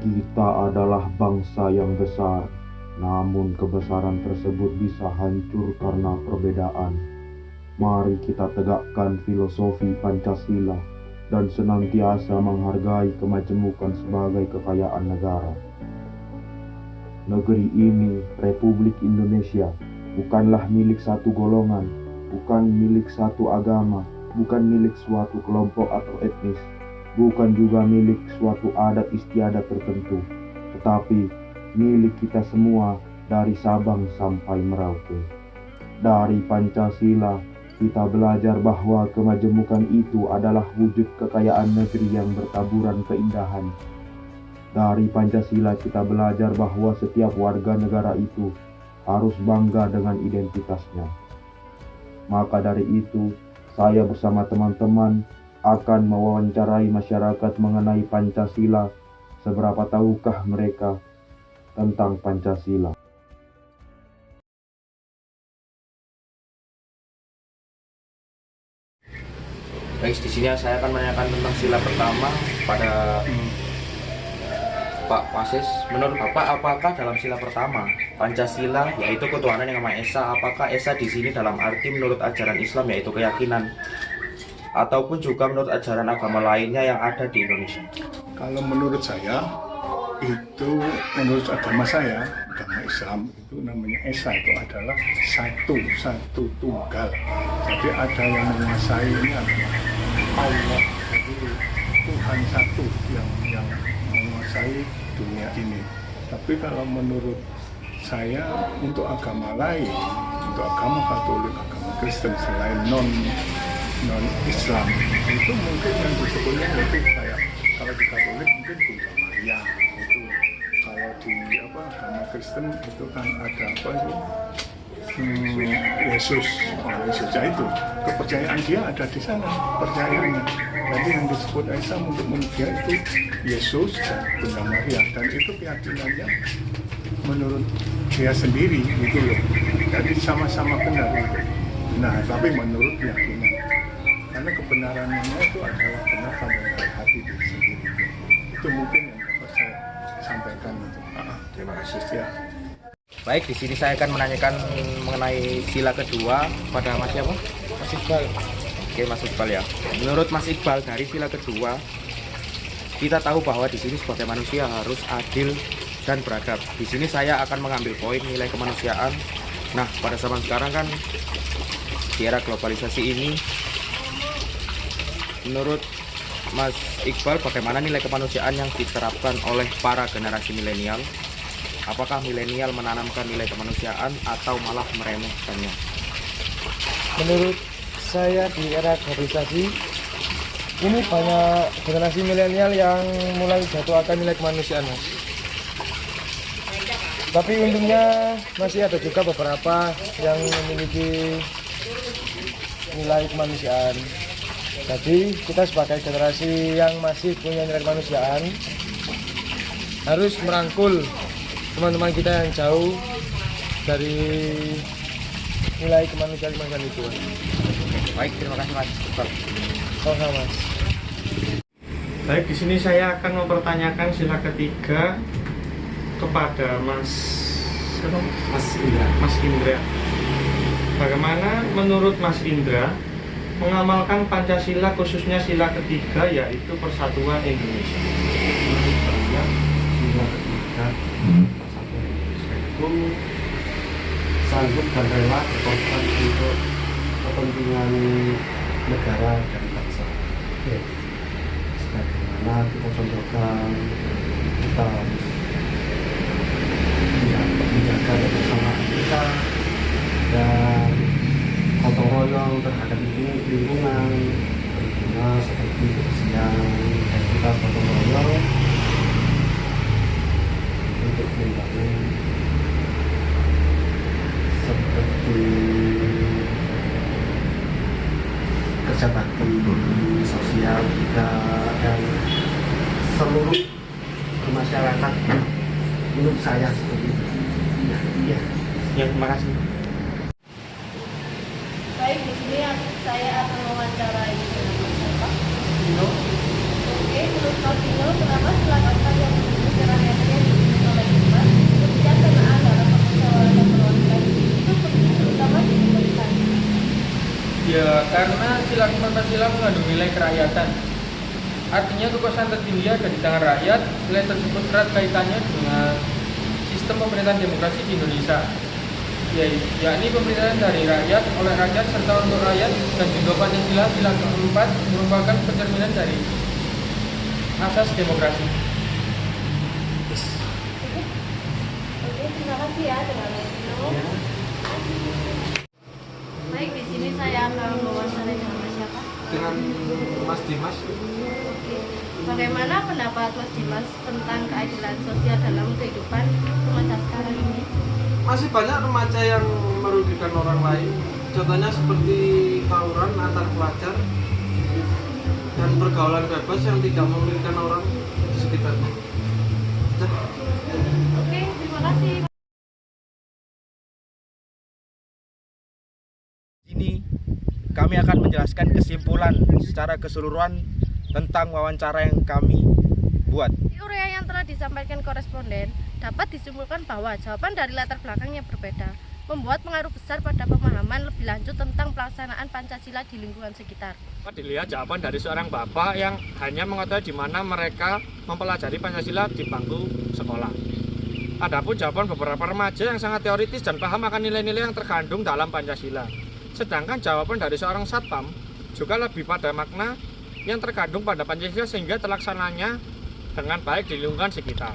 Kita adalah bangsa yang besar, namun kebesaran tersebut bisa hancur karena perbedaan. Mari kita tegakkan filosofi Pancasila dan senantiasa menghargai kemajemukan sebagai kekayaan negara. Negeri ini, Republik Indonesia, bukanlah milik satu golongan, bukan milik satu agama, bukan milik suatu kelompok atau etnis, bukan juga milik suatu adat istiadat tertentu, tetapi milik kita semua dari Sabang sampai Merauke. Dari Pancasila, kita belajar bahwa kemajemukan itu adalah wujud kekayaan negeri yang bertaburan keindahan. Dari Pancasila kita belajar bahwa setiap warga negara itu harus bangga dengan identitasnya. Maka dari itu, saya bersama teman-teman akan mewawancarai masyarakat mengenai Pancasila. Seberapa tahukah mereka tentang Pancasila? Guys, di sini saya akan menanyakan tentang sila pertama pada Pak Pasis. Menurut Bapak, apakah dalam sila pertama Pancasila yaitu ketuhanan yang Maha Esa, apakah Esa di sini dalam arti menurut ajaran Islam yaitu keyakinan, ataupun juga menurut ajaran agama lainnya yang ada di Indonesia? Kalau menurut saya, itu menurut agama saya, agama Islam itu namanya Esa, itu adalah satu tunggal. Jadi ada yang menguasai, ini adalah Allah, jadi Tuhan satu yang menguasai dunia ini. Tapi kalau menurut saya, untuk agama lain, untuk agama Katolik, agama Kristen selain non Islam, itu mungkin yang disebutnya itu kayak kalau di Katolik mungkin Bunda Maria, itu kalau di agama Kristen itu kan ada apa itu Yesus, ya itu kepercayaan dia ada di sana, percayaannya. Jadi yang disebut Esa menurut dia itu Yesus dan Bunda Maria, dan itu keyakinannya menurut dia sendiri gitu loh. Jadi sama-sama benar itu. Nah, tapi menurut keyakinan, karena kebenarannya itu adalah benar pada hati dia sendiri. Itu mungkin yang dapat saya sampaikan itu. Terima kasih. Ya. Baik, di sini saya akan menanyakan mengenai sila kedua pada Mas siapa? Mas Iqbal. Oke, Mas Iqbal ya. Menurut Mas Iqbal, dari sila kedua kita tahu bahwa di sini sebagai manusia harus adil dan beradab. Di sini saya akan mengambil poin nilai kemanusiaan. Nah, pada zaman sekarang kan di era globalisasi ini, menurut Mas Iqbal, bagaimana nilai kemanusiaan yang diterapkan oleh para generasi milenial? Apakah milenial menanamkan nilai kemanusiaan atau malah meremehkannya? Menurut saya di era globalisasi ini banyak generasi milenial yang mulai jatuhkan nilai kemanusiaan, Mas. Tapi untungnya masih ada juga beberapa yang memiliki nilai kemanusiaan. Jadi kita sebagai generasi yang masih punya nilai kemanusiaan harus merangkul teman-teman kita yang jauh dari nilai kemanusiaan itu. Baik, terima kasih Mas Iqbal. Sama-sama, Mas. Baik, di sini saya akan mempertanyakan sila ketiga kepada Mas Indra. Bagaimana menurut Mas Indra mengamalkan Pancasila, khususnya sila ketiga yaitu persatuan Indonesia? Sila ketiga persatuan Indonesia itu sanggup dan rela berkorban untuk kepentingan negara dan bangsa. Sebagaimana kita contohkan, kita harus menjaga kebersamaan kita dan gotong royong terhadap lingkungan, tentunya seperti kebersihan, dan kita gotong royong untuk membangun seperti kerja bakti sosial kita dan seluruh masyarakat. Menurut saya seperti itu. Ya, terima kasih. Baik, di sini saya akan mewawancarai Pak Dino. Oke, menurut Pak Dino, kenapa sila keempat yang disebut secara karena sila Pancasila mengandung nilai kerakyatan. Artinya kekuasaan tertinggi ada di tangan rakyat. Nilai tersebut erat kaitannya dengan sistem pemerintahan demokrasi di Indonesia, yakni pemerintahan dari rakyat, oleh rakyat, serta untuk rakyat, dan juga Pancasila sila keempat merupakan pencerminan dari asas demokrasi. Oke, terima kasih ya dengan itu. Baik, di sini saya akan mewawancarai dengan siapa? Dengan Mas Dimas. Oke. Bagaimana pendapat Mas Dimas tentang keadilan sosial dalam kehidupan remaja sekarang ini? Masih banyak remaja yang merugikan orang lain. Contohnya seperti tawuran antar pelajar dan pergaulan bebas yang tidak merugikan orang di sekitarnya. Oke, terima kasih. Ini kami akan menjelaskan kesimpulan secara keseluruhan tentang wawancara yang kami buat. Di uraian yang telah disampaikan koresponden, dapat disimpulkan bahwa jawaban dari latar belakang yang berbeda membuat pengaruh besar pada pemahaman lebih lanjut tentang pelaksanaan Pancasila di lingkungan sekitar. Dilihat jawaban dari seorang bapak yang hanya mengetahui di mana mereka mempelajari Pancasila di bangku sekolah. Adapun jawaban beberapa remaja yang sangat teoritis dan paham akan nilai-nilai yang terkandung dalam Pancasila. Sedangkan jawaban dari seorang satpam juga lebih pada makna yang terkandung pada Pancasila sehingga terlaksananya dengan baik di lingkungan sekitar.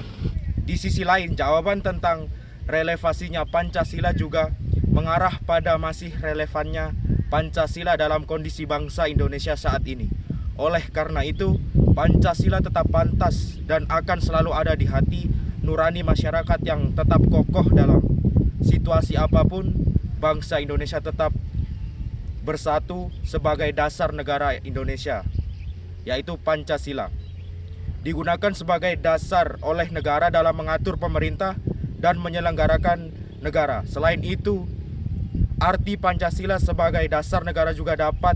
Di sisi lain, jawaban tentang relevasinya Pancasila juga mengarah pada masih relevannya Pancasila dalam kondisi bangsa Indonesia saat ini. Oleh karena itu, Pancasila tetap pantas dan akan selalu ada di hati nurani masyarakat yang tetap kokoh dalam situasi apapun. Bangsa Indonesia tetap bersatu sebagai dasar negara Indonesia, yaitu Pancasila. Digunakan sebagai dasar oleh negara dalam mengatur pemerintah dan menyelenggarakan negara. Selain itu, arti Pancasila sebagai dasar negara juga dapat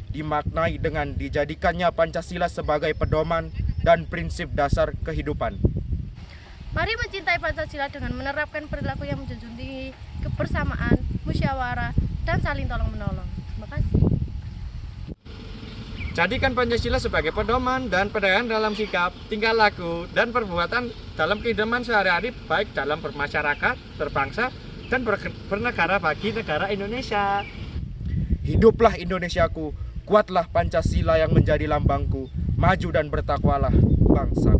dimaknai dengan dijadikannya Pancasila sebagai pedoman dan prinsip dasar kehidupan. Mari mencintai Pancasila dengan menerapkan perilaku yang menjunjung tinggi kebersamaan, musyawarah, dan saling tolong-menolong. Terima kasih. Jadikan Pancasila sebagai pedoman dan pedoman dalam sikap, tingkah laku, dan perbuatan dalam kehidupan sehari-hari, baik dalam bermasyarakat, berbangsa, dan bernegara bagi negara Indonesia. Hiduplah Indonesiaku, kuatlah Pancasila yang menjadi lambangku, maju dan bertakwalah bangsaku.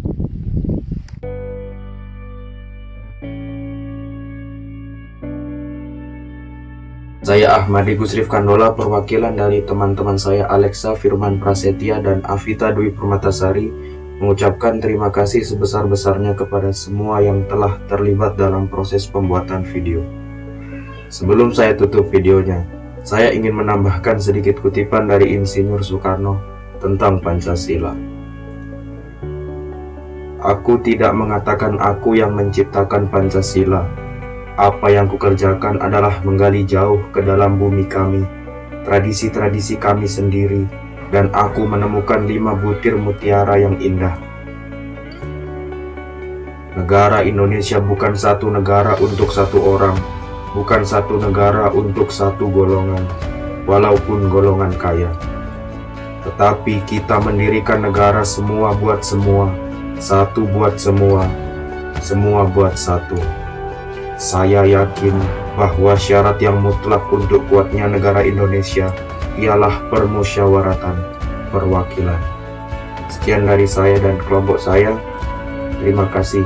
Saya Ahmadi Gusrif Kandola, perwakilan dari teman-teman saya Alexa Firman Prasetya dan Avita Dwi Permatasari, mengucapkan terima kasih sebesar-besarnya kepada semua yang telah terlibat dalam proses pembuatan video. Sebelum saya tutup videonya, saya ingin menambahkan sedikit kutipan dari Insinyur Soekarno tentang Pancasila. Aku tidak mengatakan aku yang menciptakan Pancasila. Apa yang kukerjakan adalah menggali jauh ke dalam bumi kami, tradisi-tradisi kami sendiri, dan aku menemukan 5 butir mutiara yang indah. Negara Indonesia bukan satu negara untuk satu orang, bukan satu negara untuk satu golongan, walaupun golongan kaya. Tetapi kita mendirikan negara semua buat semua, satu buat semua, semua buat satu. Saya yakin bahwa syarat yang mutlak untuk kuatnya negara Indonesia ialah permusyawaratan perwakilan. Sekian dari saya dan kelompok saya. Terima kasih.